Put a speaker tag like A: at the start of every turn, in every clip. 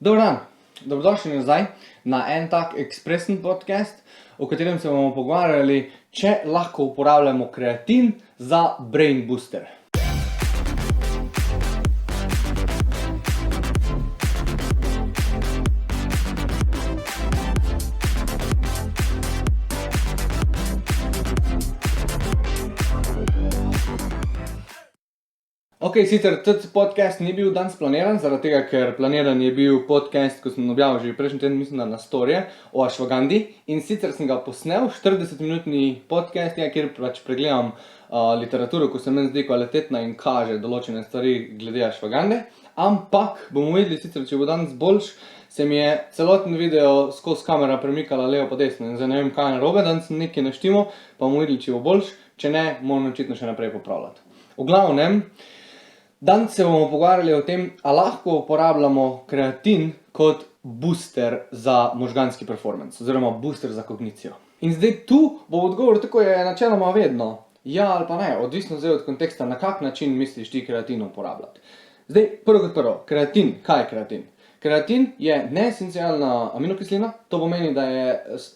A: Dober dan, dobrodošli nazaj na en tak ekspresen podcast, v katerem se bomo pogovarjali, če lahko uporabljamo kreatin za brain booster. Sicer tudi podcast ni bil danes planiran, zaradi tega, ker planiran je bil podcast, ko sem objavil že prejšnji teden, mislim, na storije o ashwagandhi. In sicer sem ga posnel, 40-minutni podcast, kjer pregledam literaturo, ko se meni zdi kvalitetna in kaže določene stvari glede ashwagandhe. Ampak bomo videli, sicer, če bo danes boljš, se mi je celoten video skozi kamera premikala levo pa desno. In zdaj ne vem, kaj je narobe, danes nekaj ne štimo, pa bomo videli, če bo boljš, če ne, moram očitno še naprej popravljati. V glavnem, danes se bomo pogovarjali o tem, ali lahko uporabljamo kreatin kot booster za možganski performance, oziroma booster za kognicijo. In zdaj tu bo odgovor, tako je načeloma vedno, ja ali pa ne, odvisno zdaj od konteksta, na kak način misliš ti kreatin uporabljati. Zdaj, prvo kot prvo, kreatin, kaj je kreatin? Kreatin je neesencialna aminokislina, to pomeni, da je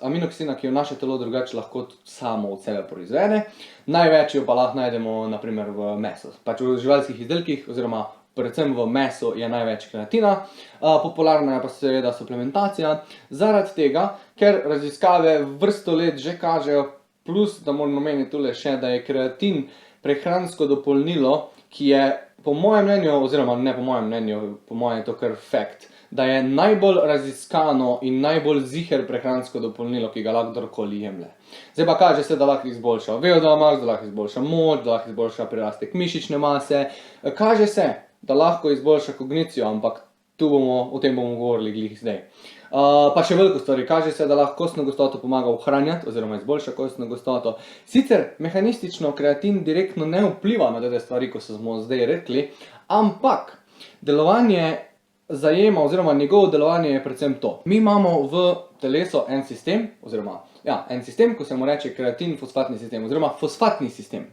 A: aminokislina, ki jo naše telo drugače lahko samo od sebe proizvede. Največ jo pa lahko najdemo naprimer v mesu. Pač v živalskih izdelkih, oziroma predvsem v mesu je največ kreatina. Popularna je pa seveda suplementacija, zaradi tega, ker raziskave vrsto let že kažejo, plus da moram omeniti tule še, da je kreatin prehransko dopolnilo, ki je po mojem mnenju, oziroma ne po mojem mnenju, po mojem je to kar fact, da je najbolj raziskano in najbolj ziher prehransko dopolnilo, ki ga lahko kdorkoli jemlje. Zdaj pa kaže se, da lahko izboljša VO2 max, da lahko izboljša moč, da lahko izboljša prirastek mišične mase. Kaže se, da lahko izboljša kognicijo, ampak o tem bomo govorili glih zdaj. Pa še veliko stvari. Kaže se, da lahko kostno gostoto pomaga ohranjati, oziroma izboljša kostno gostoto. Sicer mehanistično kreatin direktno ne vpliva na te stvari, ko smo zdaj rekli, ampak delovanje zajema, oziroma njegovo delovanje je predvsem to. Mi imamo v telesu en sistem, ko se mu reče kreatin-fosfatni sistem, oziroma fosfatni sistem.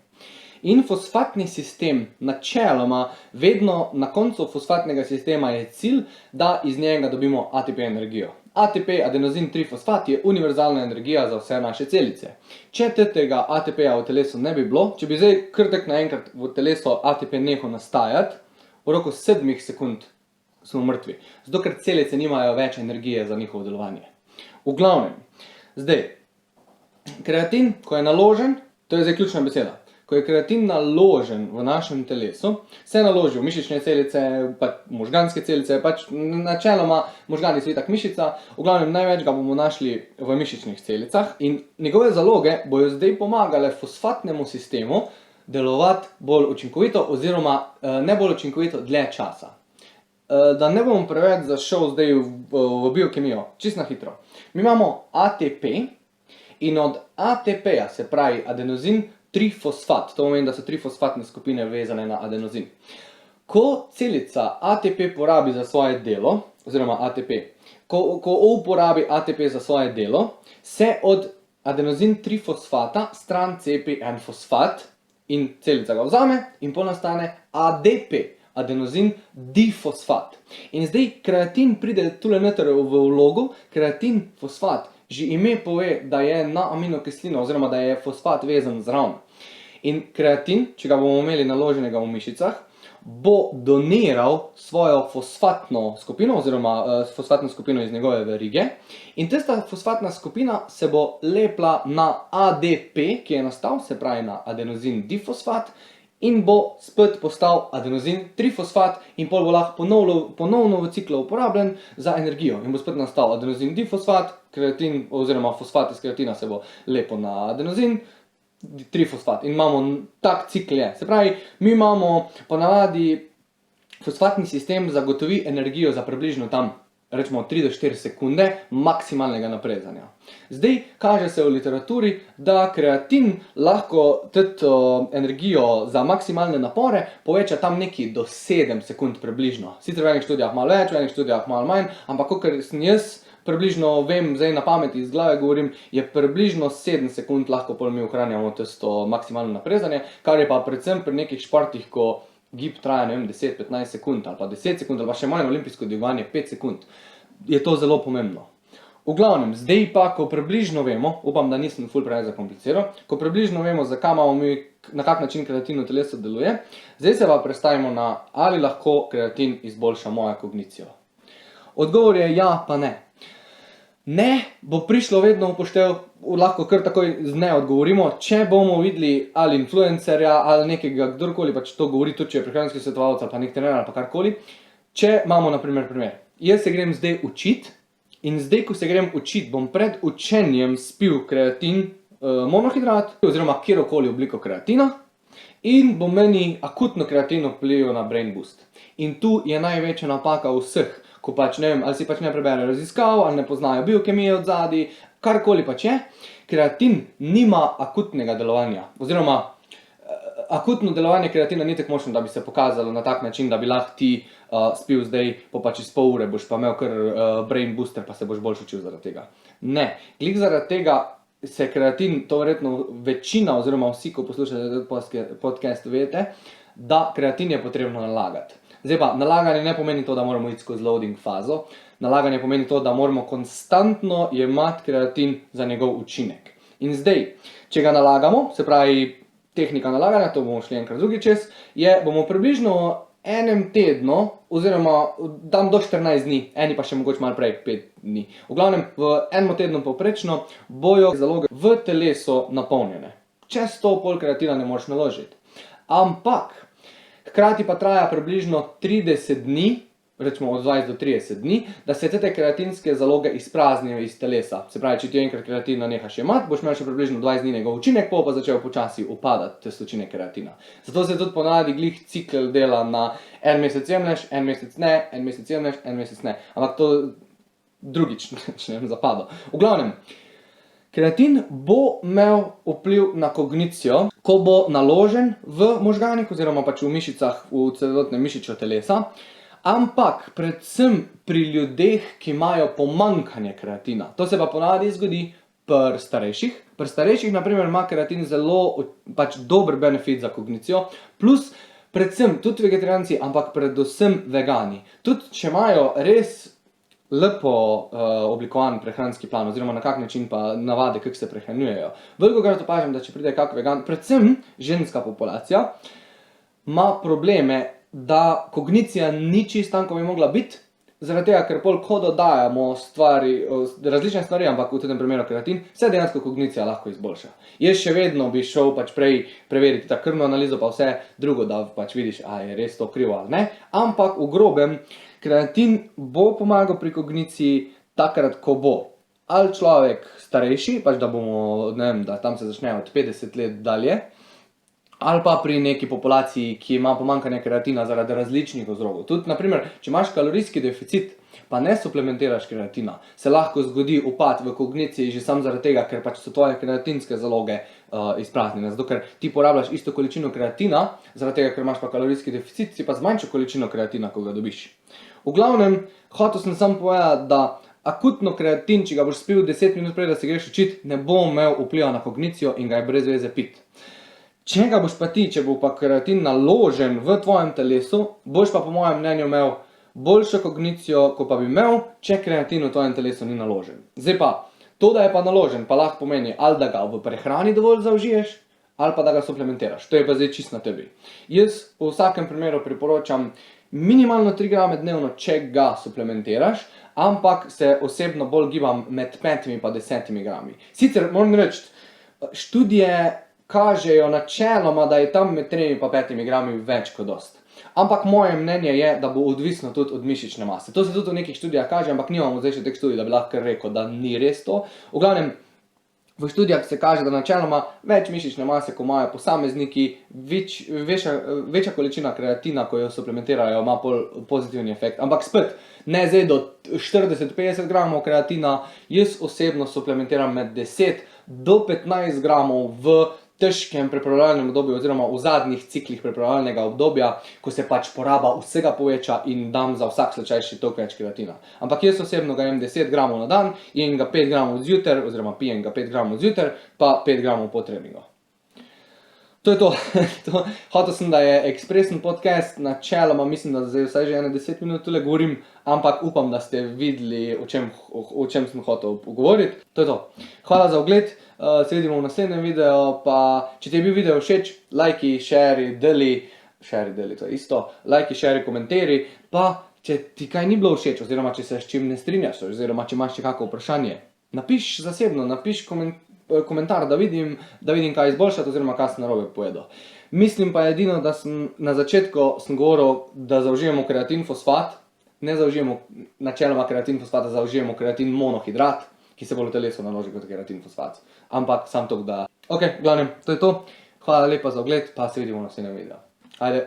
A: In fosfatni sistem načeloma vedno na koncu fosfatnega sistema je cilj, da iz njega dobimo ATP energijo. ATP, adenozin trifosfat, je univerzalna energija za vse naše celice. Če tega ATP-ja v telesu ne bi bilo, če bi zdaj krtek naenkrat v telesu ATP nehal nastajati, v roku 7 sekund smo mrtvi. Zato, ker celice nimajo več energije za njihovo delovanje. V glavnem, zdaj, kreatin, ko je naložen, to je zdaj ključna beseda. Ko je kreatin naložen v našem telesu, se naloži v mišične celice, možganske celice, načeloma možgani so itak mišica, v glavnem največ ga bomo našli v mišičnih celicah in njegove zaloge bojo zdaj pomagale fosfatnemu sistemu delovati bolj učinkovito oziroma ne bolj učinkovito dlje časa. Da ne bom preveč zašel zdaj v biokemijo, čisto na hitro. Mi imamo ATP in od ATP-ja, se pravi adenozin trifosfat, to pomeni, da so trifosfatne skupine vezane na adenozin. Ko celica ATP porabi za svoje delo, oziroma ATP, ko uporabi ATP za svoje delo, se od adenozin trifosfata stran cepi en fosfat in celica ga vzame in pol nastane ADP, adenozin difosfat. In zdaj kreatin pride tule noter v vlogo, kreatin fosfat. Že ime pove, da je na aminokislino, oziroma da je fosfat vezan zraven. In kreatin, če ga bomo imeli naloženega v mišicah, bo doniral svojo fosfatno skupino, oziroma fosfatno skupino iz njegove verige. In tista fosfatna skupina se bo lepla na ADP, ki je nastal, se pravi na adenozin difosfat, in bo spet postal adenozin trifosfat in pol bo lahko ponovno v ciklu uporabljen za energijo. In bo spet nastal adenozin difosfat, kreatin oziroma fosfat iz kreatina se bo lepo na adenozin trifosfat. In imamo tak cikl je. Se pravi, mi imamo ponavadi fosfatni sistem zagotovi energijo za približno tam, rečemo 3 do 4 sekunde maksimalnega naprezanja. Zdaj kaže se v literaturi, da kreatin lahko tudi energijo za maksimalne napore poveča tam neki do 7 sekund približno. Sicer v enih študijah malo več, v enih študijah malo manj, ampak kakor sem jaz približno vem, zdaj na pameti iz glave govorim, je približno 7 sekund lahko pol mi ohranjamo tisto maksimalno naprezanje, kar je pa predvsem pri nekih športih, ko gib traja, ne vem, 10-15 sekund, ali pa 10 sekund, ali pa še manj olimpijsko dvigovanje 5 sekund, je to zelo pomembno. V glavnem, zdaj pa, ko približno vemo, upam, da nisem ful preveč zakompliciral, ko približno vemo, zakaj imamo mi, na kak način kreatin v telesu deluje, zdaj se pa predstavimo na, ali lahko kreatin izboljša mojo kognicijo. Odgovor je ja, pa ne. Ne bo prišlo vedno upoštev, lahko kar takoj z ne odgovorimo, če bomo videli ali influencerja, ali nekega, kdorkoli pač to govori, tudi če je prehranski svetovalec ali pa nek trener ali pa karkoli. Če imamo na primer, jaz se grem zdaj učit in zdaj, ko se grem učit, bom pred učenjem spil kreatin, monohidrat oziroma kjerokoli obliko kreatina in bo meni akutno kreatin vplival na brain boost. In tu je največja napaka vseh, ko pač ne vem, ali si pač ne preberejo raziskav, ali ne poznajo biokemije odzadaj, karkoli pač je, kreatin nima akutnega delovanja, oziroma akutno delovanje kreatina ni tako močno, da bi se pokazalo na tak način, da bi lahko ti spil zdaj, po pač iz pol ure boš pa imel kar brain booster, pa se boš boljš učil zaradi tega. Ne, glih zaradi tega se kreatin, to verjetno večina oziroma vsi, ko poslušate podcast, veste, da kreatin je potrebno nalagati. Zdaj pa, nalaganje ne pomeni to, da moramo iti skozi loading fazo, nalaganje pomeni to, da moramo konstantno jemati kreatin za njegov učinek. In zdaj, če ga nalagamo, se pravi tehnika nalaganja, to bomo šli enkrat drugi čez, bomo približno enem tednu, oziroma dam do 14 dni, eni pa še mogoče malo prej, 5 dni. V glavnem, v enem tednu povprečno bojo zaloge v telesu napolnjene. Čez to pol kreatina ne moreš naložiti. Ampak, hkrati pa traja približno 30 dni, rečemo od 20 do 30 dni, da se te kreatinske zaloge izpraznijo iz telesa. Se pravi, če ti enkrat kreatina nehaš jemati, boš imel še približno 20 dni njegov učinek, pa začel počasi upadati testočine kreatina. Zato se tudi ponavadi glih cikel dela na en mesec jemlješ, en mesec ne, en mesec jemlješ, en mesec ne. Ampak to drugič, če ne zapadlo. V glavnem, kreatin bo imel vpliv na kognicijo, ko bo naložen v možganih oziroma pač v mišicah, v celotnem mišičju telesa, ampak predvsem pri ljudeh, ki imajo pomanjkanje kreatina. To se pa ponavadi zgodi pri starejših. Pri starejših, na primer, ima kreatin zelo pač dober benefit za kognicijo, plus predvsem tudi vegetarijanci, ampak predvsem vegani. Tudi če imajo res lepo oblikovan prehranski plan, oziroma na kak način pa navade, kako se prehranjujejo. Velikokrat opažam, da če pride kak vegan, predvsem ženska populacija, ima probleme, da kognicija ni čisto tam, ko bi mogla biti, zaradi tega, ker pol ko dodajamo stvari, različne stvari, ampak v tem primeru kreatin, se dejansko kognicija lahko izboljša. Jaz še vedno bi šel pač prej preveriti ta krvno analizo pa vse drugo, da pač vidiš, a je res to krivo ali ne, ampak v grobem, kreatin bo pomagal pri kogniciji takrat, ko bo ali človek starejši, pač da bomo, ne vem, da tam se začne od 50 let dalje, ali pa pri neki populaciji, ki ima pomanjkanje kreatina zaradi različnih vzrokov. Tudi, na primer, če imaš kalorijski deficit, pa ne suplementiraš kreatina, se lahko zgodi upad v kogniciji že sam zaradi tega, ker pač so tvoje kreatinske zaloge izpraznjene. Zato, ker ti porabljaš isto količino kreatina, zaradi tega, ker imaš pa kalorijski deficit, si pa zmanjšal količino kreatina, ko ga dobiš. V glavnem, hotel sem samo povedati, da akutno kreatin, če ga boš spil 10 minut prej, da se greš učit, ne bo imel vpliva na kognicijo in ga je brez veze pit. Če ga boš pa ti, če bo pa kreatin naložen v tvojem telesu, boš pa po mojem mnenju imel boljšo kognicijo, ko pa bi imel, če kreatin v tvojem telesu ni naložen. Zdaj pa, to, da je pa naložen, pa lahko pomeni, ali da ga v prehrani dovolj zaužiješ, ali pa da ga suplementiraš. To je pa zdaj čisto na tebi. Jaz v vsakem primeru priporočam minimalno 3 grame dnevno, če ga suplementiraš, ampak se osebno bolj gibam med 5 in 10 grami. Sicer moram reči, študije kažejo načeloma, da je tam med 3 in 5 grami več kot dost. Ampak moje mnenje je, da bo odvisno tudi od mišične mase. To se tudi v nekih študijah kaže, ampak nimamo zdaj še teh študij, da bi lahko rekel, da ni res to. V glavnem, v študijah se kaže, da načeloma več mišične mase, ko imajo posamezniki, večja količina kreatina, ko jo suplementirajo, ima pozitivni efekt. Ampak spet, ne zdaj do 40-50 gramov kreatina, jaz osebno suplementiram med 10 do 15 gramov v težkem pripravljalnem obdobju oziroma v zadnjih ciklih pripravljalnega obdobja, ko se pač poraba vsega poveča in dam za vsak slučaj še toliko več kreatina. Ampak jaz osebno ga jem 10 gramov na dan, jem ga 5 gramov zjutraj, oziroma pijem ga 5 gramov zjutraj, pa 5 gramov po treningu. To je to. Hotel sem, da je ekspresen podcast, načeloma mislim, da zdaj vsaj že 10 minut tule govorim, ampak upam, da ste videli, o čem sem hotel pogovoriti. To je to. Hvala za ogled, se vidimo v naslednjem videu, pa če ti je bil video všeč, lajki, šeri, deli, to je isto, lajki, šeri, komentari, pa če ti kaj ni bilo všeč, oziroma če se s čim ne strinjaš, oziroma če imaš še kakšno vprašanje, napiš zasebno, napiš komentar, da vidim, kaj izboljšati, oziroma kaj sem narobe povedal. Mislim pa edino, da sem na začetku govoril, da zaužijemo kreatin fosfat, ne zaužijemo načeloma kreatin fosfata, zaužijemo kreatin monohidrat, ki se bolj v telesu naloži kot kreatin fosfat. Ampak sam to, da... Ok, glavnem, to je to. Hvala lepa za ogled, pa se vidimo v naslednjem videu. Ajde.